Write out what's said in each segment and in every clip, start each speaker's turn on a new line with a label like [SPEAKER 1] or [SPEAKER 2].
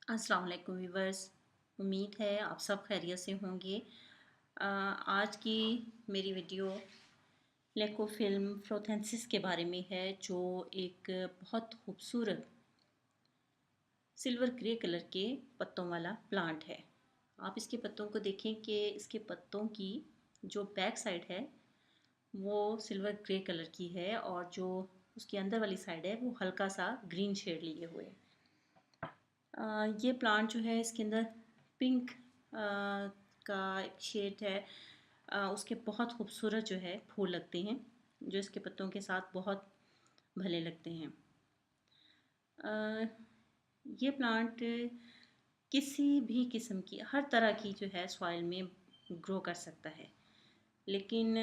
[SPEAKER 1] अस्सलाम वालेकुम व्यूवर्स। उम्मीद है आप सब खैरियत से होंगे। आज की मेरी वीडियो लेको फिल्म फ्लोथेंसिस के बारे में है, जो एक बहुत खूबसूरत सिल्वर ग्रे कलर के पत्तों वाला प्लांट है। आप इसके पत्तों को देखें कि इसके पत्तों की जो बैक साइड है वो सिल्वर ग्रे कलर की है, और जो उसकी अंदर वाली साइड है वो हल्का सा ग्रीन शेड लिए हुए है। ये प्लांट जो है इसके अंदर पिंक का एक शेड है। उसके बहुत खूबसूरत जो है फूल लगते हैं, जो इसके पत्तों के साथ बहुत भले लगते हैं। ये प्लांट किसी भी किस्म की हर तरह की जो है सॉइल में ग्रो कर सकता है, लेकिन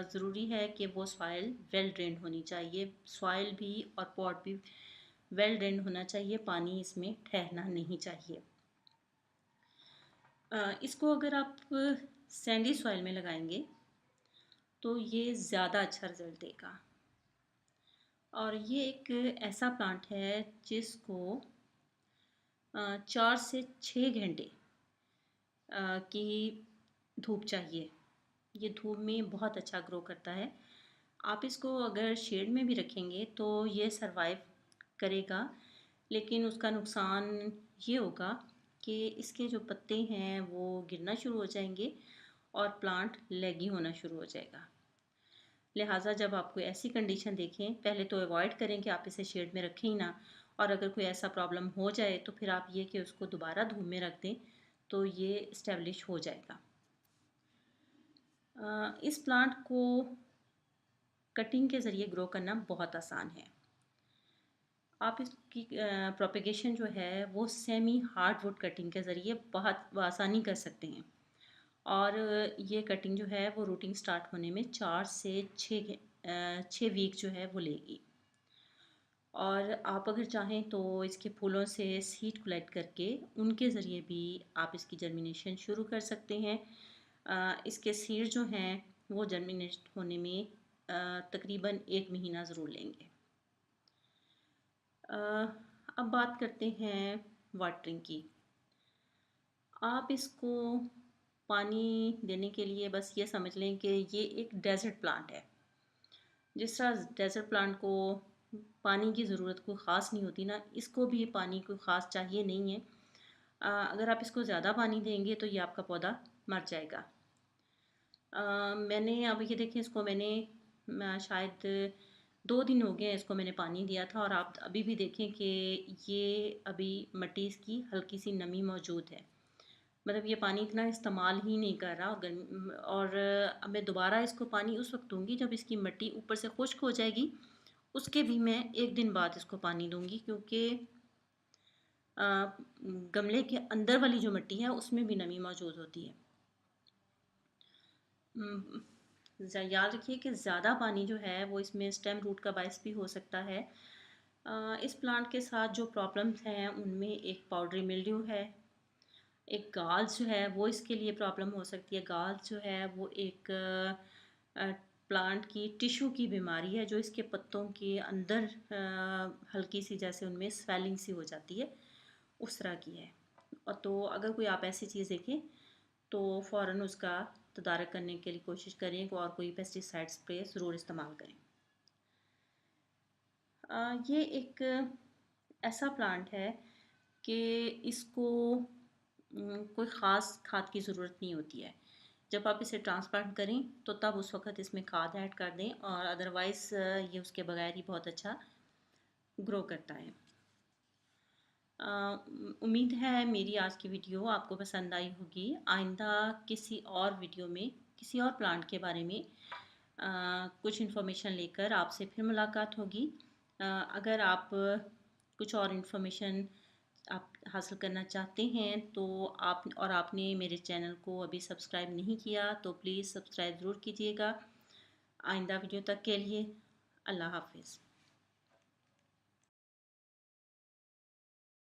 [SPEAKER 1] ज़रूरी है कि वो सॉइल वेल ड्रेन्ड होनी चाहिए। सॉइल भी और पॉट भी वेल ड्रेन्ड होना चाहिए, पानी इसमें ठहरना नहीं चाहिए। इसको अगर आप सैंडी सॉइल में लगाएंगे तो ये ज़्यादा अच्छा रिज़ल्ट देगा। और ये एक ऐसा प्लांट है जिसको 4 से 6 घंटे की धूप चाहिए। ये धूप में बहुत अच्छा ग्रो करता है। आप इसको अगर शेड में भी रखेंगे तो ये सरवाइव करेगा, लेकिन उसका नुकसान ये होगा कि इसके जो पत्ते हैं वो गिरना शुरू हो जाएंगे और प्लांट लैगी होना शुरू हो जाएगा। लिहाजा जब आप कोई ऐसी कंडीशन देखें, पहले तो अवॉइड करें कि आप इसे शेड में रखें ही ना। और अगर कोई ऐसा प्रॉब्लम हो जाए तो फिर आप ये कि उसको दोबारा धूप में रख दें तो ये इस्टेब्लिश हो जाएगा। इस प्लांट को कटिंग के ज़रिए ग्रो करना बहुत आसान है। आप इसकी प्रोपेगेशन जो है वो सेमी हार्डवुड कटिंग के ज़रिए बहुत आसानी कर सकते हैं। और ये कटिंग जो है वो रूटिंग स्टार्ट होने में 4 से 6 वीक जो है वो लेगी। और आप अगर चाहें तो इसके फूलों से सीड कलेक्ट करके उनके ज़रिए भी आप इसकी जर्मिनेशन शुरू कर सकते हैं। इसके सीड जो हैं वो जर्मिनेट होने में तकरीबन 1 महीना ज़रूर लेंगे। अब बात करते हैं वाटरिंग की। आप इसको पानी देने के लिए बस ये समझ लें कि ये एक डेज़र्ट प्लांट है। जिस तरह डेज़र्ट प्लांट को पानी की ज़रूरत कोई ख़ास नहीं होती ना, इसको भी पानी कोई ख़ास चाहिए नहीं है। अगर आप इसको ज़्यादा पानी देंगे तो ये आपका पौधा मर जाएगा। मैंने अब ये देखें, इसको मैंने शायद 2 दिन हो गए हैं इसको मैंने पानी दिया था, और आप अभी भी देखें कि ये अभी मिट्टी इसकी हल्की सी नमी मौजूद है। मतलब ये पानी इतना इस्तेमाल ही नहीं कर रहा। और अब मैं दोबारा इसको पानी उस वक्त दूंगी जब इसकी मिट्टी ऊपर से खुश्क हो जाएगी। उसके भी मैं 1 दिन बाद इसको पानी दूंगी, क्योंकि अ, गमले के अंदर वाली जो मिट्टी है उसमें भी नमी मौजूद होती है। याद रखिए कि ज़्यादा पानी जो है वो इसमें स्टेम रूट का बायस भी हो सकता है। इस प्लांट के साथ जो प्रॉब्लम्स हैं उनमें एक पाउडरी मिल्ड्यू है, एक गाल्स जो है वो इसके लिए प्रॉब्लम हो सकती है। गाल्स जो है वो एक प्लांट की टिश्यू की बीमारी है, जो इसके पत्तों के अंदर हल्की सी जैसे उनमें स्वेलिंग सी हो जाती है, उस तरह की है। और तो अगर कोई आप ऐसी चीज़ देखें तो फ़ौरन उसका तदारक करने के लिए कोशिश करें और कोई पेस्टिसाइड स्प्रे ज़रूर इस्तेमाल करें। ये एक ऐसा प्लांट है कि इसको कोई ख़ास खाद की ज़रूरत नहीं होती है। जब आप इसे ट्रांसप्लांट करें तो तब उस वक़्त इसमें खाद ऐड कर दें, और अदरवाइज़ ये उसके बगैर ही बहुत अच्छा ग्रो करता है। उम्मीद है मेरी आज की वीडियो आपको पसंद आई होगी। आइंदा किसी और वीडियो में किसी और प्लांट के बारे में कुछ इन्फॉर्मेशन लेकर आपसे फिर मुलाकात होगी। अगर आप कुछ और इन्फॉर्मेशन आप हासिल करना चाहते हैं तो आपने मेरे चैनल को अभी सब्सक्राइब नहीं किया तो प्लीज़ सब्सक्राइब ज़रूर कीजिएगा। आइंदा वीडियो तक के लिए अल्लाह हाफिज़।